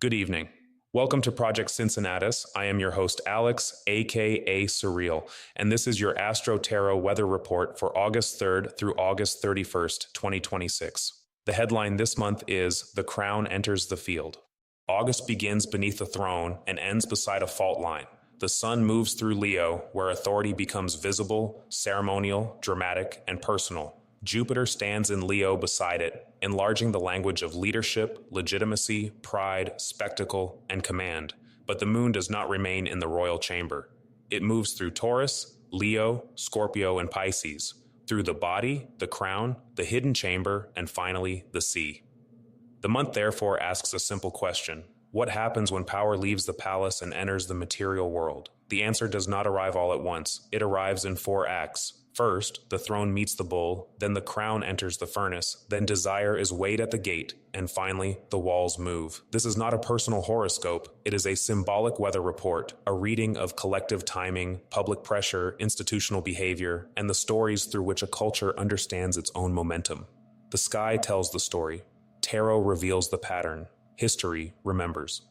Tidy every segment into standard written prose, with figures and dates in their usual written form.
Good evening. Welcome to Project Cincinnatus. I am your host, Alex, aka Surreal, and this is your Astro Tarot Weather Report for August 3rd through August 31st, 2026. The headline this month is The Crown Enters the Field. August begins beneath a throne and ends beside a fault line. The sun moves through Leo, where authority becomes visible, ceremonial, dramatic, and personal. Jupiter stands in Leo beside it, enlarging the language of leadership, legitimacy, pride, spectacle, and command. But the moon does not remain in the royal chamber. It moves through Taurus, Leo, Scorpio, and Pisces, through the body, the crown, the hidden chamber, and finally, the sea. The month therefore asks a simple question. What happens when power leaves the palace and enters the material world? The answer does not arrive all at once. It arrives in 4 acts. First, the throne meets the bull, then the crown enters the furnace, then desire is weighed at the gate, and finally, the walls move. This is not a personal horoscope. It is a symbolic weather report, a reading of collective timing, public pressure, institutional behavior, and the stories through which a culture understands its own momentum. The sky tells the story. Tarot reveals the pattern. History remembers.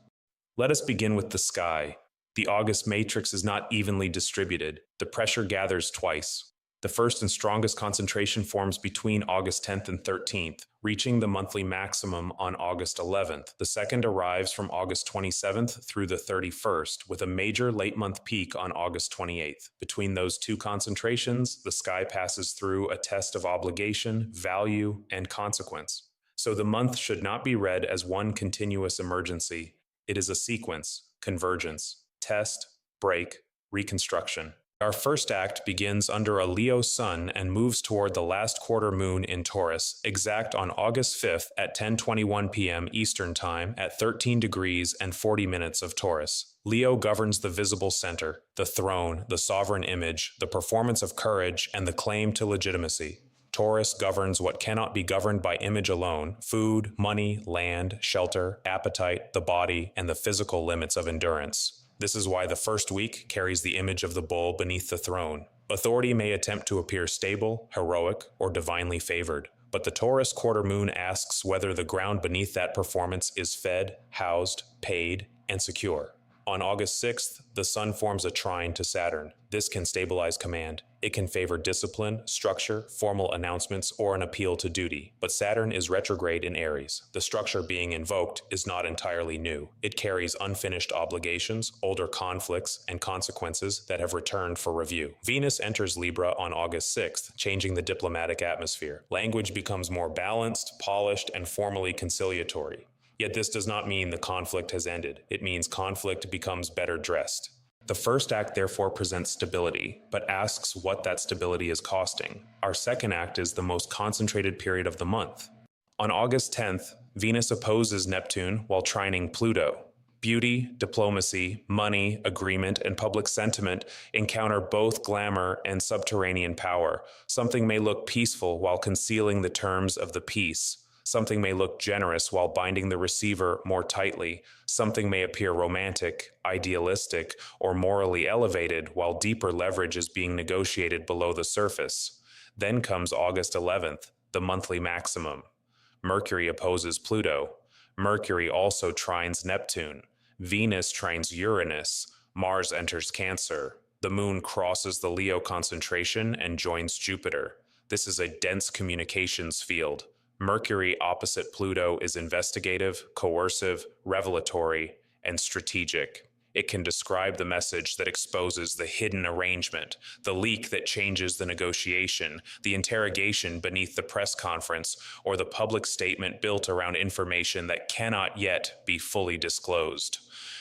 Let us begin with the sky. The August matrix is not evenly distributed. The pressure gathers twice. The first and strongest concentration forms between August 10th and 13th, reaching the monthly maximum on August 11th. The second arrives from August 27th through the 31st, with a major late-month peak on August 28th. Between those two concentrations, the sky passes through a test of obligation, value, and consequence. So the month should not be read as one continuous emergency. It is a sequence, convergence, test, break, reconstruction. Our first act begins under a Leo sun and moves toward the last quarter moon in Taurus, exact on August 5th at 10:21 p.m. Eastern Time at 13 degrees and 40 minutes of Taurus. Leo governs the visible center, the throne, the sovereign image, the performance of courage, and the claim to legitimacy. Taurus governs what cannot be governed by image alone: food, money, land, shelter, appetite, the body, and the physical limits of endurance. This is why the first week carries the image of the bull beneath the throne. Authority may attempt to appear stable, heroic, or divinely favored, but the Taurus quarter moon asks whether the ground beneath that performance is fed, housed, paid, and secure. On August 6th, the sun forms a trine to Saturn. This can stabilize command. It can favor discipline, structure, formal announcements, or an appeal to duty. But Saturn is retrograde in Aries. The structure being invoked is not entirely new. It carries unfinished obligations, older conflicts, and consequences that have returned for review. Venus enters Libra on August 6th, changing the diplomatic atmosphere. Language becomes more balanced, polished, and formally conciliatory. Yet this does not mean the conflict has ended. It means conflict becomes better dressed. The first act therefore presents stability, but asks what that stability is costing. Our second act is the most concentrated period of the month. On August 10th, Venus opposes Neptune while trining Pluto. Beauty, diplomacy, money, agreement, and public sentiment encounter both glamour and subterranean power. Something may look peaceful while concealing the terms of the peace. Something may look generous while binding the receiver more tightly. Something may appear romantic, idealistic, or morally elevated while deeper leverage is being negotiated below the surface. Then comes August 11th, the monthly maximum. Mercury opposes Pluto. Mercury also trines Neptune. Venus trines Uranus. Mars enters Cancer. The moon crosses the Leo concentration and joins Jupiter. This is a dense communications field. Mercury opposite Pluto is investigative, coercive, revelatory, and strategic. It can describe the message that exposes the hidden arrangement, the leak that changes the negotiation, the interrogation beneath the press conference, or the public statement built around information that cannot yet be fully disclosed.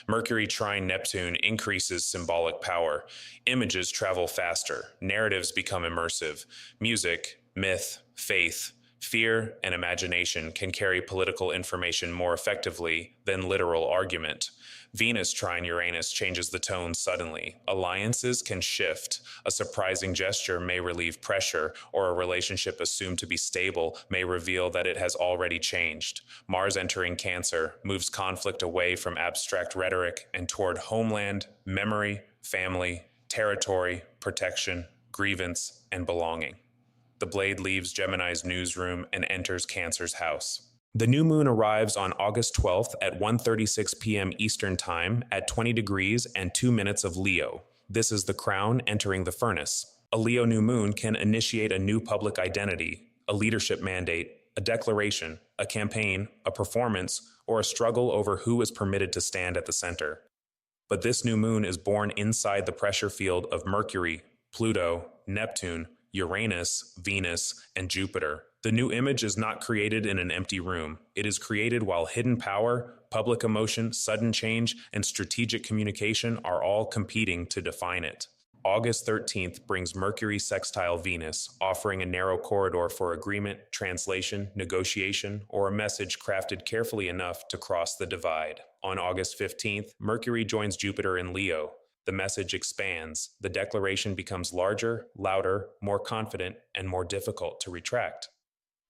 Mercury trine Neptune increases symbolic power. Images travel faster. Narratives become immersive. Music, myth, faith, fear, and imagination can carry political information more effectively than literal argument. Venus trine Uranus changes the tone suddenly. Alliances can shift. A surprising gesture may relieve pressure, or a relationship assumed to be stable may reveal that it has already changed. Mars entering Cancer moves conflict away from abstract rhetoric and toward homeland, memory, family, territory, protection, grievance, and belonging. The blade leaves Gemini's newsroom and enters Cancer's house. The new moon arrives on August 12th at 1:36 p.m. Eastern Time at 20 degrees and 2 minutes of Leo. This is the crown entering the furnace. A Leo new moon can initiate a new public identity, a leadership mandate, a declaration, a campaign, a performance, or a struggle over who is permitted to stand at the center. But this new moon is born inside the pressure field of Mercury, Pluto, Neptune, Uranus, Venus, and Jupiter. The new image is not created in an empty room. It is created while hidden power, public emotion, sudden change, and strategic communication are all competing to define it. August 13th brings Mercury sextile Venus, offering a narrow corridor for agreement, translation, negotiation, or a message crafted carefully enough to cross the divide. On August 15th, Mercury joins Jupiter in Leo. The message expands. The declaration becomes larger, louder, more confident, and more difficult to retract.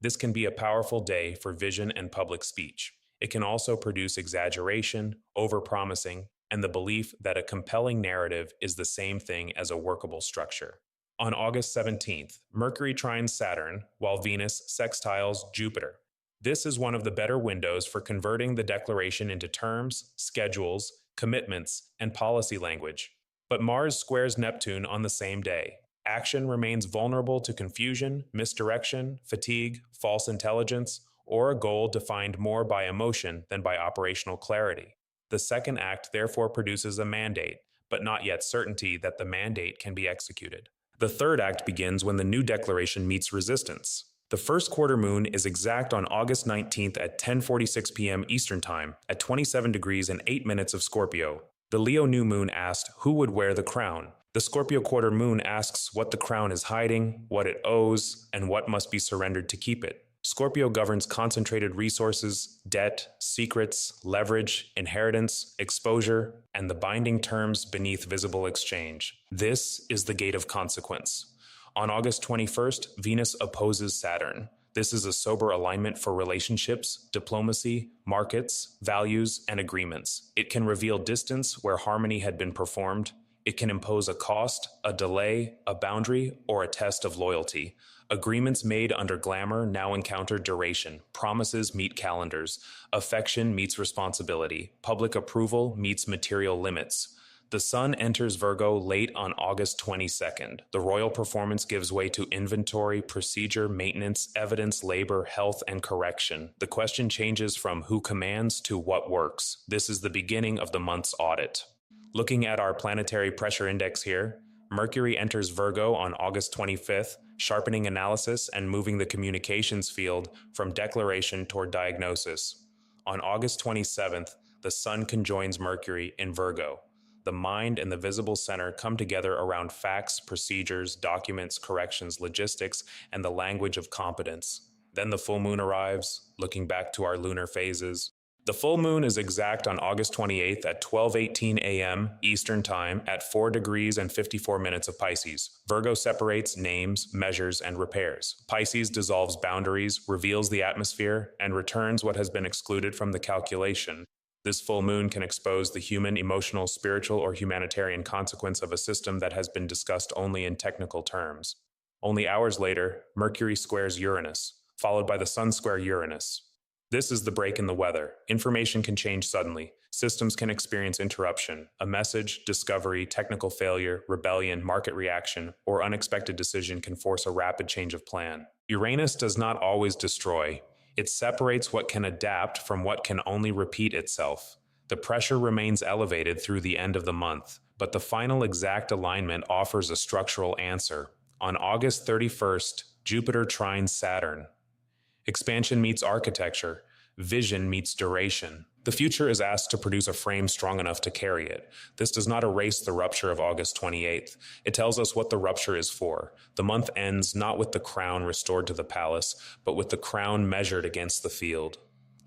This can be a powerful day for vision and public speech. It can also produce exaggeration, overpromising, and the belief that a compelling narrative is the same thing as a workable structure. On August 17th, Mercury trines Saturn, while Venus sextiles Jupiter. This is one of the better windows for converting the declaration into terms, schedules, commitments, and policy language. But Mars squares Neptune on the same day. Action remains vulnerable to confusion, misdirection, fatigue, false intelligence, or a goal defined more by emotion than by operational clarity. The second act therefore produces a mandate, but not yet certainty that the mandate can be executed. The third act begins when the new declaration meets resistance. The first quarter moon is exact on August 19th at 10:46 p.m. Eastern Time, at 27 degrees and 8 minutes of Scorpio. The Leo new moon asked who would wear the crown. The Scorpio quarter moon asks what the crown is hiding, what it owes, and what must be surrendered to keep it. Scorpio governs concentrated resources, debt, secrets, leverage, inheritance, exposure, and the binding terms beneath visible exchange. This is the gate of consequence. On August 21st, Venus opposes Saturn. This is a sober alignment for relationships, diplomacy, markets, values, and agreements. It can reveal distance where harmony had been performed. It can impose a cost, a delay, a boundary, or a test of loyalty. Agreements made under glamour now encounter duration. Promises meet calendars. Affection meets responsibility. Public approval meets material limits. The sun enters Virgo late on August 22nd. The royal performance gives way to inventory, procedure, maintenance, evidence, labor, health, and correction. The question changes from who commands to what works. This is the beginning of the month's audit. Looking at our planetary pressure index here, Mercury enters Virgo on August 25th, sharpening analysis and moving the communications field from declaration toward diagnosis. On August 27th, the Sun conjoins Mercury in Virgo. The mind and the visible center come together around facts, procedures, documents, corrections, logistics, and the language of competence. Then the full moon arrives, looking back to our lunar phases. The full moon is exact on August 28th at 12:18 a.m. Eastern Time at 4 degrees and 54 minutes of Pisces. Virgo separates, names, measures, and repairs. Pisces dissolves boundaries, reveals the atmosphere, and returns what has been excluded from the calculation. This full moon can expose the human, emotional, spiritual, or humanitarian consequence of a system that has been discussed only in technical terms. Only hours later, Mercury squares Uranus, followed by the Sun square Uranus. This is the break in the weather. Information can change suddenly. Systems can experience interruption. A message, discovery, technical failure, rebellion, market reaction, or unexpected decision can force a rapid change of plan. Uranus does not always destroy. It separates what can adapt from what can only repeat itself. The pressure remains elevated through the end of the month, but the final exact alignment offers a structural answer. On August 31st, Jupiter trines Saturn. Expansion meets architecture. Vision meets duration. The future is asked to produce a frame strong enough to carry it. This does not erase the rupture of August 28th. It tells us what the rupture is for. The month ends not with the crown restored to the palace, but with the crown measured against the field.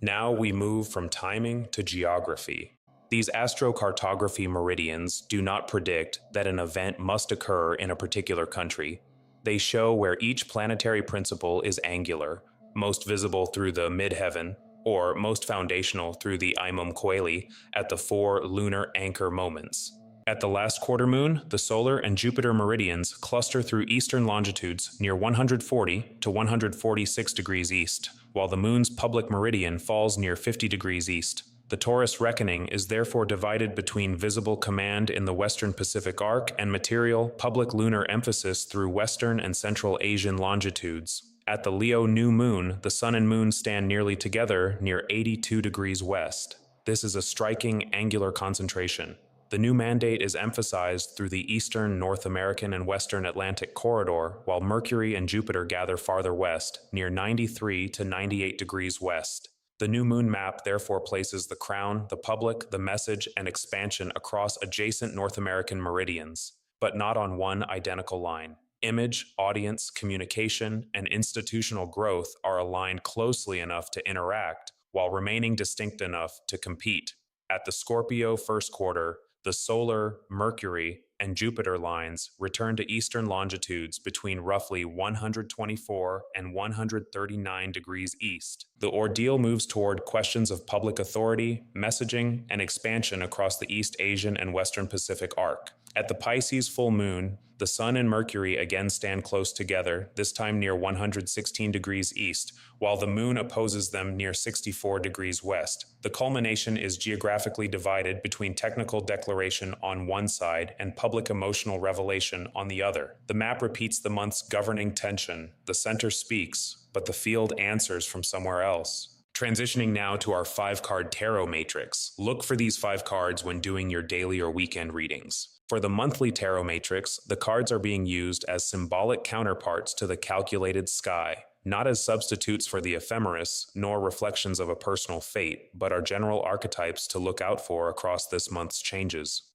Now we move from timing to geography. These astrocartography meridians do not predict that an event must occur in a particular country. They show where each planetary principle is angular, most visible through the midheaven, or most foundational through the Imum Coeli at the 4 lunar anchor moments. At the last quarter moon, the solar and Jupiter meridians cluster through eastern longitudes near 140 to 146 degrees east, while the moon's public meridian falls near 50 degrees east. The Taurus reckoning is therefore divided between visible command in the Western Pacific Arc and material, public lunar emphasis through Western and Central Asian longitudes. At the Leo new moon, the sun and moon stand nearly together near 82 degrees west. This is a striking angular concentration. The new mandate is emphasized through the eastern North American and western Atlantic corridor, while Mercury and Jupiter gather farther west, near 93 to 98 degrees west. The new moon map therefore places the crown, the public, the message, and expansion across adjacent North American meridians, but not on one identical line. Image, audience, communication, and institutional growth are aligned closely enough to interact, while remaining distinct enough to compete. At the Scorpio first quarter, the solar, Mercury, and Jupiter lines return to eastern longitudes between roughly 124 and 139 degrees east. The ordeal moves toward questions of public authority, messaging, and expansion across the East Asian and Western Pacific arc. At the Pisces full moon, the Sun and Mercury again stand close together, this time near 116 degrees east, while the Moon opposes them near 64 degrees west. The culmination is geographically divided between technical declaration on one side and public emotional revelation on the other. The map repeats the month's governing tension. The center speaks, but the field answers from somewhere else. Transitioning now to our 5-card tarot matrix. Look for these 5 cards when doing your daily or weekend readings. For the monthly tarot matrix, the cards are being used as symbolic counterparts to the calculated sky, not as substitutes for the ephemeris, nor reflections of a personal fate, but are general archetypes to look out for across this month's changes.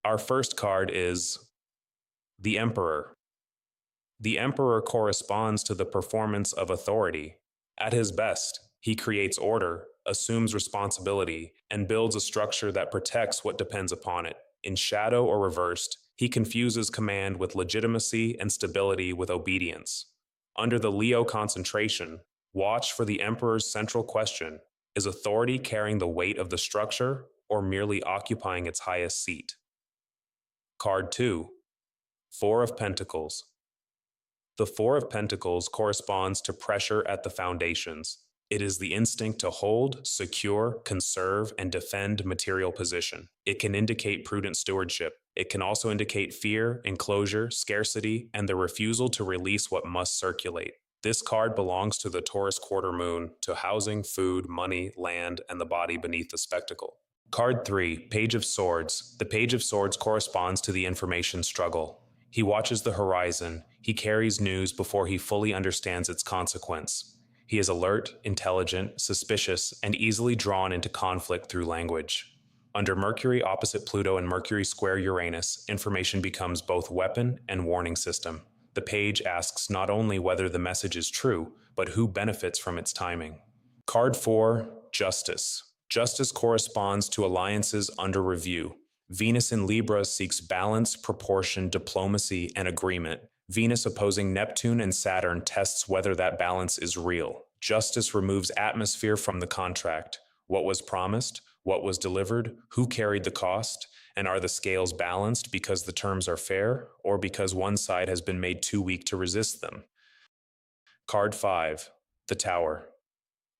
Our first card is the Emperor. The Emperor corresponds to the performance of authority. At his best, he creates order, assumes responsibility, and builds a structure that protects what depends upon it. In shadow or reversed, he confuses command with legitimacy and stability with obedience. Under the Leo concentration, watch for the Emperor's central question: is authority carrying the weight of the structure or merely occupying its highest seat? Card 2. Four of Pentacles. The Four of Pentacles corresponds to pressure at the foundations. It is the instinct to hold, secure, conserve, and defend material position. It can indicate prudent stewardship. It can also indicate fear, enclosure, scarcity, and the refusal to release what must circulate. This card belongs to the Taurus quarter moon, to housing, food, money, land, and the body beneath the spectacle. Card 3, Page of Swords. The Page of Swords corresponds to the information struggle. He watches the horizon. He carries news before he fully understands its consequence. He is alert, intelligent, suspicious, and easily drawn into conflict through language. Under Mercury opposite Pluto and Mercury square Uranus, information becomes both weapon and warning system. The page asks not only whether the message is true, but who benefits from its timing. Card 4, Justice. Justice corresponds to alliances under review. Venus in Libra seeks balance, proportion, diplomacy, and agreement. Venus opposing Neptune and Saturn tests whether that balance is real. Justice removes atmosphere from the contract. What was promised? What was delivered? Who carried the cost? And are the scales balanced because the terms are fair, or because one side has been made too weak to resist them? Card 5, the Tower.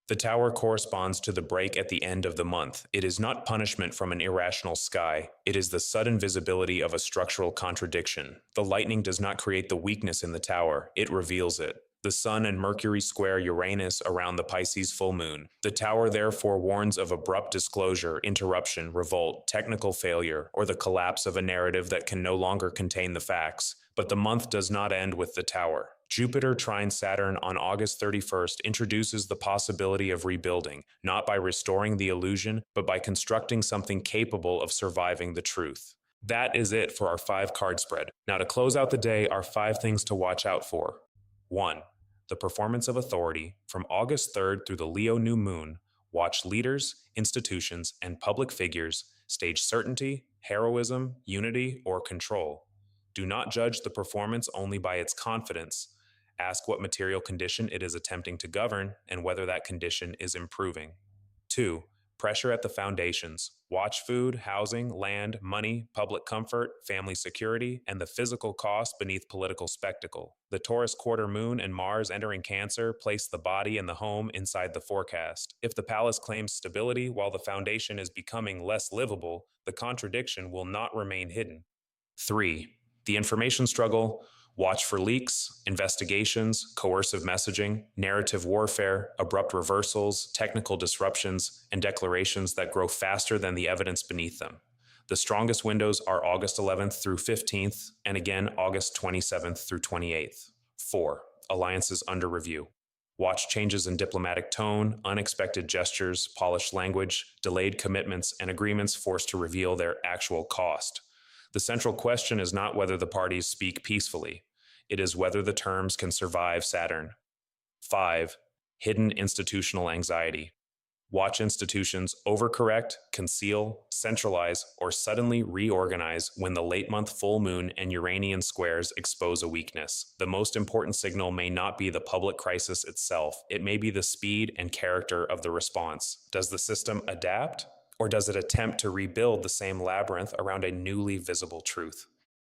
The Tower corresponds to the break at the end of the month. It is not punishment from an irrational sky. It is the sudden visibility of a structural contradiction. The lightning does not create the weakness in the Tower. It reveals it. The Sun and Mercury square Uranus around the Pisces full moon. The Tower therefore warns of abrupt disclosure, interruption, revolt, technical failure, or the collapse of a narrative that can no longer contain the facts. But the month does not end with the Tower. Jupiter trine Saturn on August 31st introduces the possibility of rebuilding, not by restoring the illusion, but by constructing something capable of surviving the truth. That is it for our 5-card spread. Now to close out the day, our 5 things to watch out for. 1. The performance of authority. From August 3rd through the Leo new moon, watch leaders, institutions, and public figures stage certainty, heroism, unity, or control. Do not judge the performance only by its confidence. Ask what material condition it is attempting to govern and whether that condition is improving. 2. Pressure at the foundations. Watch food, housing, land, money, public comfort, family security, and the physical cost beneath political spectacle. The Taurus quarter moon and Mars entering Cancer place the body and the home inside the forecast. If the palace claims stability while the foundation is becoming less livable, the contradiction will not remain hidden. 3. The information struggle. Watch for leaks, investigations, coercive messaging, narrative warfare, abrupt reversals, technical disruptions, and declarations that grow faster than the evidence beneath them. The strongest windows are August 11th through 15th, and again August 27th through 28th. 4. Alliances under review. Watch changes in diplomatic tone, unexpected gestures, polished language, delayed commitments, and agreements forced to reveal their actual cost. The central question is not whether the parties speak peacefully. It is whether the terms can survive Saturn. 5. Hidden institutional anxiety. Watch institutions overcorrect, conceal, centralize, or suddenly reorganize when the late-month full moon and Uranian squares expose a weakness. The most important signal may not be the public crisis itself. It may be the speed and character of the response. Does the system adapt, or does it attempt to rebuild the same labyrinth around a newly visible truth?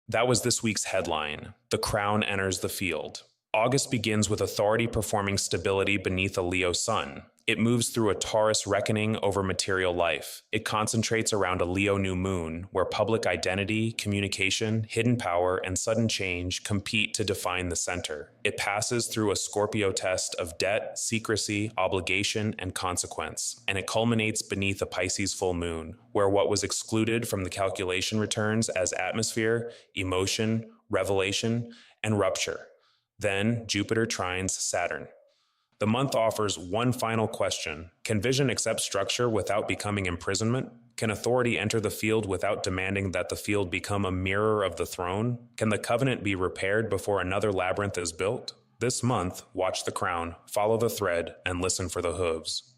That was this week's headline. The crown enters the field. August begins with authority performing stability beneath a Leo sun. It moves through a Taurus reckoning over material life. It concentrates around a Leo new moon, where public identity, communication, hidden power, and sudden change compete to define the center. It passes through a Scorpio test of debt, secrecy, obligation, and consequence. And it culminates beneath a Pisces full moon, where what was excluded from the calculation returns as atmosphere, emotion, revelation, and rupture. Then Jupiter trines Saturn. The month offers one final question. Can vision accept structure without becoming imprisonment? Can authority enter the field without demanding that the field become a mirror of the throne? Can the covenant be repaired before another labyrinth is built? This month, watch the crown, follow the thread, and listen for the hooves.